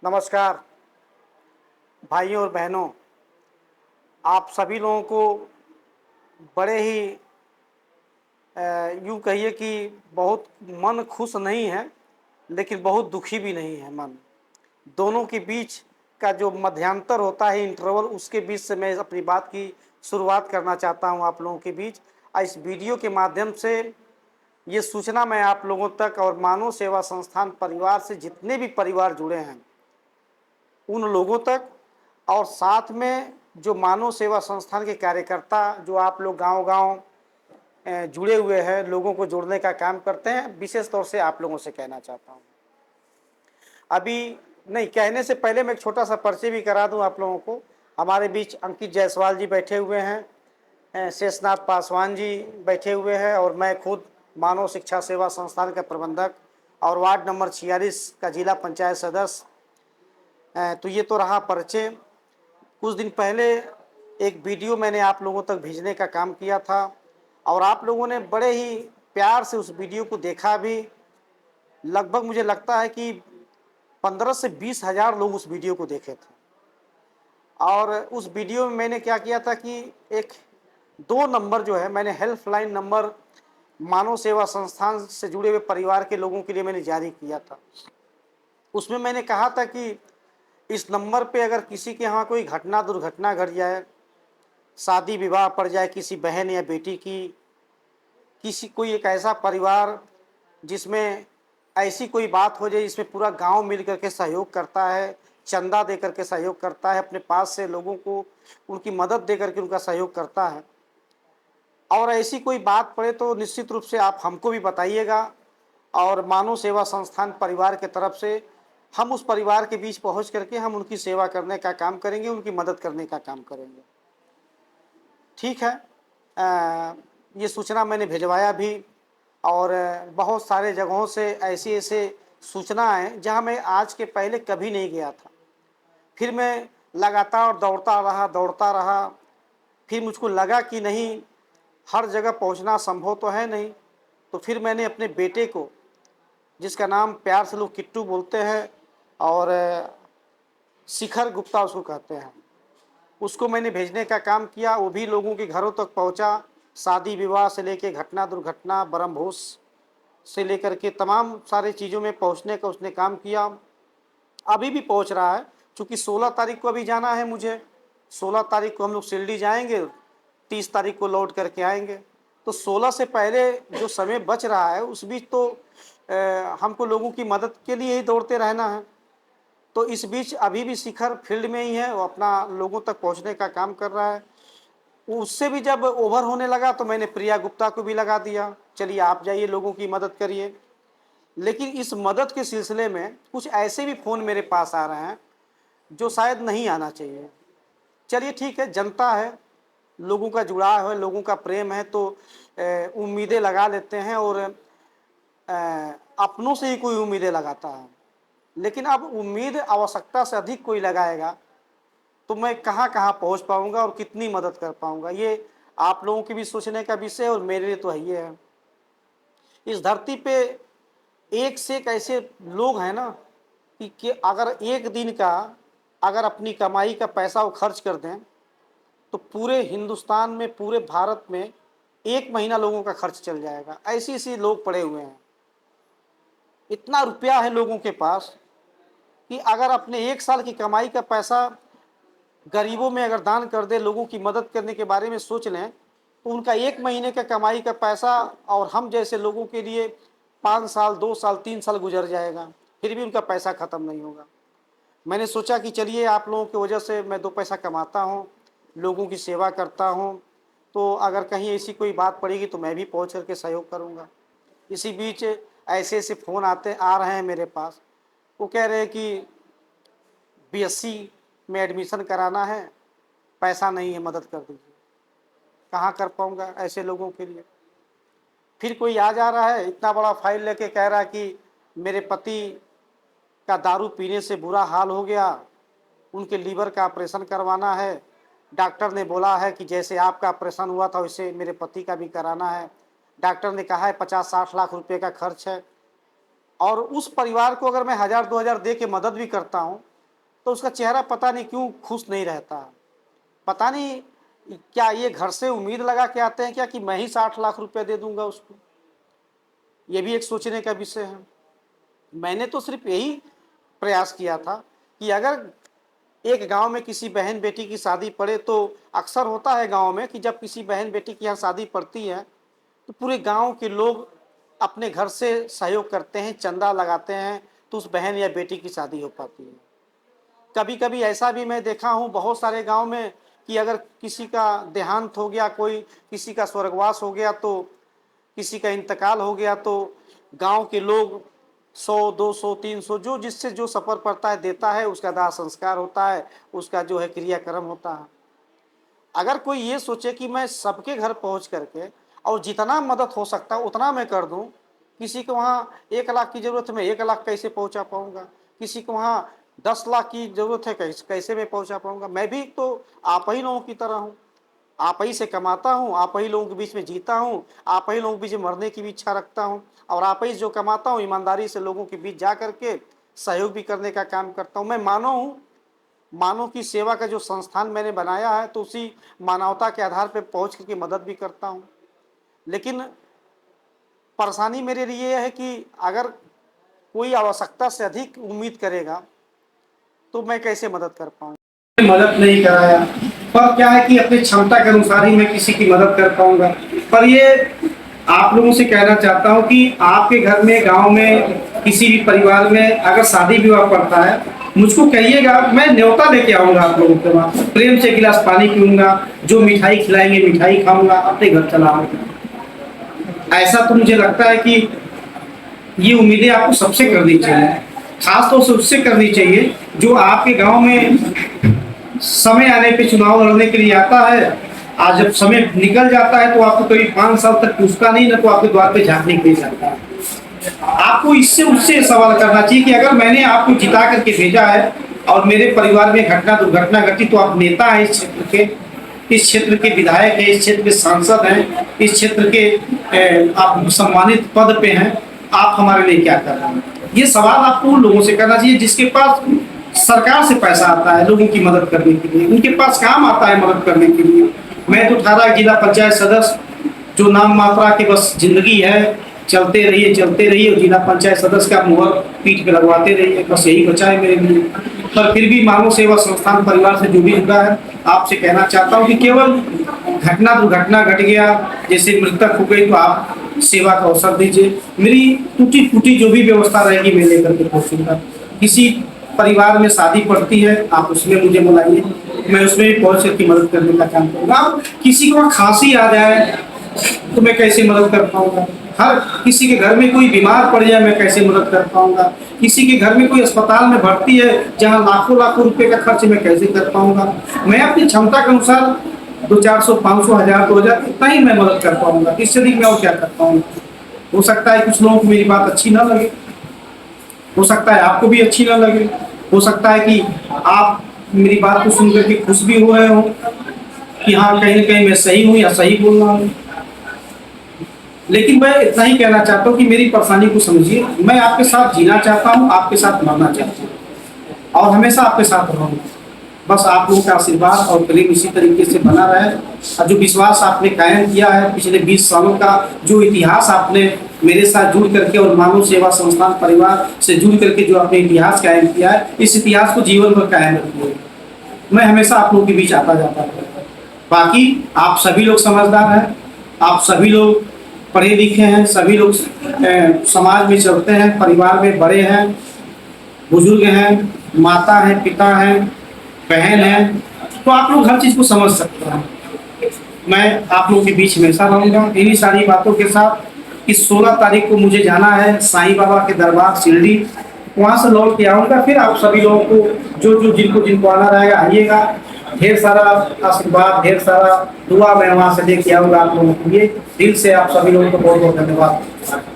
नमस्कार भाइयों और बहनों। आप सभी लोगों को बड़े ही यूँ कहिए कि बहुत मन खुश नहीं है, लेकिन बहुत दुखी भी नहीं है मन। दोनों के बीच का जो मध्यांतर होता है, इंटरवल, उसके बीच से मैं अपनी बात की शुरुआत करना चाहता हूँ आप लोगों के बीच। इस वीडियो के माध्यम से ये सूचना मैं आप लोगों तक और मानव सेवा संस्थान परिवार से जितने भी परिवार जुड़े हैं उन लोगों तक, और साथ में जो मानव सेवा संस्थान के कार्यकर्ता जो आप लोग गांव-गांव जुड़े हुए हैं, लोगों को जोड़ने का काम करते हैं, विशेष तौर से आप लोगों से कहना चाहता हूँ। अभी नहीं कहने से पहले मैं एक छोटा-सा परिचय भी करा दूँ आप लोगों को। हमारे बीच अंकित जायसवाल जी बैठे हुए हैं, शेषनाथ पासवान जी बैठे हुए हैं, और मैं खुद मानव शिक्षा सेवा संस्थान का प्रबंधक और वार्ड नंबर 46 का जिला पंचायत सदस्य। तो ये तो रहा परिचय। कुछ दिन पहले एक वीडियो मैंने आप लोगों तक भेजने का काम किया था, और आप लोगों ने बड़े ही प्यार से उस वीडियो को देखा भी। लगभग मुझे लगता है कि 15 से 20 हज़ार लोग उस वीडियो को देखे थे। और उस वीडियो में मैंने क्या किया था कि एक 2 नंबर जो है, मैंने हेल्पलाइन नंबर मानव सेवा संस्थान से जुड़े हुए परिवार के लोगों के लिए मैंने जारी किया था। उसमें मैंने कहा था कि इस नंबर पे अगर किसी के यहाँ कोई घटना दुर्घटना घट जाए, शादी विवाह पड़ जाए किसी बहन या बेटी की, किसी कोई एक ऐसा परिवार जिसमें ऐसी कोई बात हो जाए जिसमें पूरा गांव मिल करके सहयोग करता है, चंदा दे करके सहयोग करता है, अपने पास से लोगों को उनकी मदद दे करके उनका सहयोग करता है, और ऐसी कोई बात पड़े तो निश्चित रूप से आप हमको भी बताइएगा, और मानव सेवा संस्थान परिवार के तरफ से हम उस परिवार के बीच पहुंच करके हम उनकी सेवा करने का काम करेंगे, उनकी मदद करने का काम करेंगे। ठीक है। ये सूचना मैंने भिजवाया भी, और बहुत सारे जगहों से ऐसे-ऐसे सूचना हैं जहाँ मैं आज के पहले कभी नहीं गया था। फिर मैं लगातार दौड़ता रहा, फिर मुझको लगा कि नहीं, हर जगह पहुँचना संभव तो है नहीं, तो फिर मैंने अपने बेटे को, जिसका नाम प्यार से लोग किट्टू बोलते हैं और शिखर गुप्ता उसको कहते हैं, उसको मैंने भेजने का काम किया। वो भी लोगों के घरों तक पहुंचा, शादी विवाह से लेके घटना दुर्घटना, ब्रह्मभोज से लेकर के तमाम सारी चीज़ों में पहुंचने का उसने काम किया। अभी भी पहुंच रहा है, चूँकि 16 तारीख को अभी जाना है मुझे। 16 तारीख को हम लोग शिरडी जाएंगे, 30 तारीख को लौट करके आएंगे। तो 16 से पहले जो समय बच रहा है उस बीच तो हमको लोगों की मदद के लिए ही दौड़ते रहना है। तो इस बीच अभी भी शिखर फील्ड में ही है, वो अपना लोगों तक पहुंचने का काम कर रहा है। उससे भी जब ओवर होने लगा तो मैंने प्रिया गुप्ता को भी लगा दिया, चलिए आप जाइए लोगों की मदद करिए। लेकिन इस मदद के सिलसिले में कुछ ऐसे भी फ़ोन मेरे पास आ रहे हैं जो शायद नहीं आना चाहिए। चलिए ठीक है, जनता है, लोगों का जुड़ाव है, लोगों का प्रेम है, तो उम्मीदें लगा लेते हैं, और अपनों से ही कोई उम्मीदें लगाता है। लेकिन अब उम्मीद आवश्यकता से अधिक कोई लगाएगा तो मैं कहाँ-कहाँ पहुँच पाऊँगा और कितनी मदद कर पाऊँगा, ये आप लोगों के भी सोचने का विषय है, और मेरे लिए तो है ही है। इस धरती पे एक से एक ऐसे लोग हैं ना कि अगर एक दिन का, अगर अपनी कमाई का पैसा वो खर्च कर दें, तो पूरे हिंदुस्तान में, पूरे भारत में 1 महीना लोगों का खर्च चल जाएगा। ऐसे-ऐसे लोग पड़े हुए हैं। इतना रुपया है लोगों के पास कि अगर अपने 1 साल की कमाई का पैसा गरीबों में अगर दान कर दें, लोगों की मदद करने के बारे में सोच लें, तो उनका 1 महीने का कमाई का पैसा और हम जैसे लोगों के लिए 5 साल, 2 साल, 3 साल गुज़र जाएगा, फिर भी उनका पैसा ख़त्म नहीं होगा। मैंने सोचा कि चलिए आप लोगों की वजह से मैं 2 पैसा कमाता हूँ, लोगों की सेवा करता हूँ, तो अगर कहीं ऐसी कोई बात पड़ेगी तो मैं भी पहुँच कर के सहयोग करूँगा। इसी बीच ऐसे-ऐसे फ़ोन आ रहे हैं मेरे पास, वो कह रहे हैं कि बीएससी में एडमिशन कराना है, पैसा नहीं है, मदद कर दीजिए। कहाँ कर पाऊँगा ऐसे लोगों के लिए। फिर कोई आ जा रहा है इतना बड़ा फाइल लेके, कह रहा है कि मेरे पति का दारू पीने से बुरा हाल हो गया, उनके लीवर का ऑपरेशन करवाना है, डॉक्टर ने बोला है कि जैसे आपका ऑपरेशन हुआ था वैसे मेरे पति का भी कराना है, डॉक्टर ने कहा है 50-60 लाख रुपए का खर्च है। और उस परिवार को अगर मैं 1000-2000 दे के मदद भी करता हूँ, तो उसका चेहरा पता नहीं क्यों खुश नहीं रहता। पता नहीं क्या ये घर से उम्मीद लगा के आते हैं क्या कि मैं ही 60 लाख रुपए दे दूंगा उसको। ये भी एक सोचने का विषय है। मैंने तो सिर्फ यही प्रयास किया था कि अगर एक गांव में किसी बहन बेटी की शादी पड़े, तो अक्सर होता है गांव में कि जब किसी बहन बेटी की यहाँ शादी पड़ती है तो पूरे गांव के लोग अपने घर से सहयोग करते हैं, चंदा लगाते हैं, तो उस बहन या बेटी की शादी हो पाती है। कभी कभी ऐसा भी मैं देखा हूँ बहुत सारे गांव में कि अगर किसी का देहांत हो गया, कोई किसी का स्वर्गवास हो गया, तो किसी का इंतकाल हो गया, तो गांव के लोग 100, 200, 300 जो जिससे जो सफ़र पड़ता है देता है, उसका दाह संस्कार होता है, उसका जो है क्रियाक्रम होता है। अगर कोई ये सोचे कि मैं सबके घर पहुंच करके और जितना मदद हो सकता है उतना मैं कर दूं, किसी को वहाँ 1 लाख की ज़रूरत है, मैं 1 लाख कैसे पहुंचा पाऊंगा, किसी को वहाँ 10 लाख की ज़रूरत है, कैसे मैं पहुंचा पाऊंगा। मैं भी तो आप ही लोगों की तरह हूँ, आप ही से कमाता हूँ, आप ही लोगों के बीच में जीता हूँ, आप ही लोगों के बीच में मरने की भी इच्छा रखता हूँ, और आप ही जो कमाता हूँ ईमानदारी से लोगों के बीच जा करके सहयोग भी करने का काम करता हूँ। मैं मानव हूँ, मानव की सेवा का जो संस्थान मैंने बनाया है, तो उसी मानवता के आधार पर पहुँच करके मदद भी करता हूँ। लेकिन परेशानी मेरे लिए यह है कि अगर कोई आवश्यकता से अधिक उम्मीद करेगा तो मैं कैसे मदद कर पाऊँ। मदद नहीं कराया, पर क्या है कि अपनी क्षमता के अनुसार ही मैं किसी की मदद कर पाऊंगा। पर ये आप लोगों से कहना चाहता हूँ कि आपके घर में, गांव में, किसी भी परिवार में अगर शादी विवाह पड़ता है, मुझको कहिएगा, मैं न्योता लेके आऊंगा आप लोगों के पास, प्रेम से गिलास पानी पीऊंगा, जो मिठाई खिलाएंगे मिठाई खाऊंगा, अपने घर चला आऊंगा। ऐसा तो मुझे लगता है कि ये उम्मीदें आपको सबसे करनी चाहिए, खास तौर से उससे करनी चाहिए जो आपके गांव में समय आने पे चुनाव लड़ने के लिए आता है। आज जब समय निकल जाता है तो आपको करीब 5 साल तक पूछता नहीं, ना तो आपके द्वार पे झांकने के लिए जाता है। आपको इससे उससे सवाल करना चाहिए कि अगर मैंने आपको जिता करके भेजा है और मेरे परिवार में घटना दुर्घटना घटी, तो आप नेता हैं इस क्षेत्र के विधायक हैं, इस क्षेत्र के सांसद हैं, इस क्षेत्र के आप सम्मानित पद पे हैं, आप हमारे लिए क्या कर रहे हैं। ये सवाल आपको उन लोगों से करना चाहिए जिसके पास सरकार से पैसा आता है लोगों की मदद करने के लिए, उनके पास काम आता है मदद करने के लिए। मैं तो 18 जिला पंचायत सदस्य, जो नाम मात्रा की बस जिंदगी है, चलते रहिए और जिला पंचायत सदस्य का मुहर पीठ पे लगवाते रहिए, बस यही बचा है मेरे लिए। पर फिर भी मानव सेवा संस्थान परिवार से जुड़ा है। आपसे कहना चाहता हूँ कि केवल घटना दुर्घटना घट गया, जैसे मृतक हो गई, तो आप सेवा का अवसर दीजिए। मेरी टूटी फूटी जो भी व्यवस्था रहेगी मैं लेकर के पहुंचूंगा। किसी परिवार में शादी पड़ती है, आप उसमें मुझे बुलाइए, मैं उसमें भी पहुंच करके मदद करने का काम करूंगा। अब किसी को खांसी आ जाए तो मैं कैसे मदद कर पाऊंगा, हर किसी के घर में कोई बीमार पड़ जाए मैं कैसे मदद कर पाऊंगा, किसी के घर में कोई अस्पताल में भर्ती है जहां लाखों लाखों रुपए का खर्च मैं कैसे कर पाऊंगा। मैं अपनी क्षमता के अनुसार 200-400, 500, 1000, 2000 इतना ही मैं मदद कर पाऊंगा, इससे अधिक मैं और क्या कर पाऊंगा। हो सकता है कुछ लोगों को मेरी बात अच्छी ना लगे, हो सकता है आपको भी अच्छी ना लगे, हो सकता है कि आप मेरी बात को सुन करके खुश भी हो रहे हो कि हाँ कहीं ना कहीं मैं सही हूँ या सही बोल रहा हूँ। लेकिन मैं इतना ही कहना चाहता हूँ कि मेरी परेशानी को समझिए। मैं आपके साथ जीना चाहता हूँ, आपके साथ मरना चाहता हूँ और हमेशा आपके साथ रहूँगा। बस आप लोगों का आशीर्वाद और प्रेम इसी तरीके से बना रहे, और जो विश्वास आपने कायम किया है पिछले 20 सालों का, जो इतिहास आपने मेरे साथ जुड़ करके और मानव सेवा संस्थान परिवार से जुड़ करके जो आपने इतिहास कायम किया है, इस इतिहास को जीवन भर कायम रखिए। मैं हमेशा आप लोगों के बीच आता जाता रहूँगा। बाकी आप सभी लोग समझदार हैं, आप सभी लोग पढ़े लिखे हैं, सभी लोग समाज में चलते हैं, परिवार में बड़े हैं, बुजुर्ग हैं, माता हैं, पिता हैं, बहन है, तो आप लोग हर चीज को समझ सकते हैं। मैं आप लोगों के बीच हमेशा रहूंगा इन्हीं सारी बातों के साथ। इस 16 तारीख को मुझे जाना है साईं बाबा के दरबार शिरडी, वहां से लौट के आऊंगा। फिर आप सभी लोगों को जो जिनको आना रहेगा आइएगा। ढेर सारा आशीर्वाद, ढेर सारा दुआ मैं वहां से लेके आऊंगा आप लोगों के लिए। दिल से आप सभी लोगों को बहुत बहुत धन्यवाद।